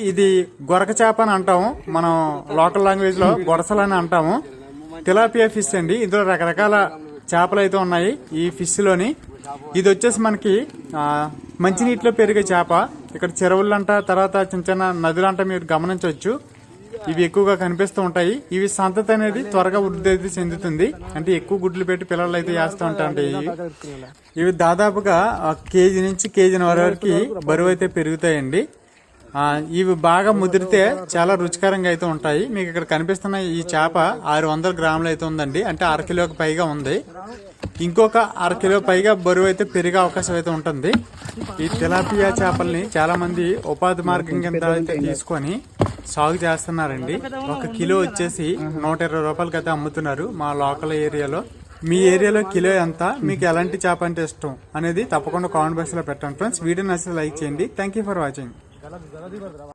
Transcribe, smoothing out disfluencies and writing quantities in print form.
ఇది గొరక చేప అని అంటాము, మనం లోకల్ లాంగ్వేజ్ లో గొడసలు అని అంటాము. తిలాపియా ఫిష్ అండి. ఇందులో రకరకాల చేపలు అయితే ఉన్నాయి ఈ ఫిష్ లోని. ఇది వచ్చేసి మనకి మంచినీటిలో పెరిగే చేప. ఇక్కడ చెరువులంట, తర్వాత చిన్న చిన్న నదులంట మీరు గమనించవచ్చు. ఇవి ఎక్కువగా కనిపిస్తూ ఉంటాయి. ఇవి సంతతి అనేది త్వరగా వృద్ధి చెందుతుంది, అంటే ఎక్కువ గుడ్లు పెట్టి పిల్లలు అయితే వేస్తూ ఉంటాయి. ఇవి దాదాపుగా కేజీ నుంచి కేజీన్నర వరకు బరువు అయితే పెరుగుతాయండి. ఇవి బాగా ముదిరితే చాలా రుచికరంగా అయితే ఉంటాయి. మీకు ఇక్కడ కనిపిస్తున్న ఈ చేప 600 గ్రాములు అయితే ఉందండి, అంటే 1/2 కిలోకి పైగా ఉంది. ఇంకొక 1/2 కిలో పైగా బరువు అయితే పెరిగే అవకాశం అయితే ఉంటుంది. ఈ తిలాపియా చేపల్ని చాలా మంది ఉపాధి మార్గం కింద అయితే తీసుకొని సాగు చేస్తున్నారండి. 1 కిలో వచ్చేసి 120 రూపాయలకి అయితే అమ్ముతున్నారు మా లోకల్ ఏరియాలో. మీ ఏరియాలో కిలో ఎంత, మీకు ఎలాంటి చేప అంటే ఇష్టం అనేది తప్పకుండా కామెంట్ బాక్స్ లో పెట్టండి ఫ్రెండ్స్. వీడియో నచ్చితే లైక్ చేయండి. Thank you for watching.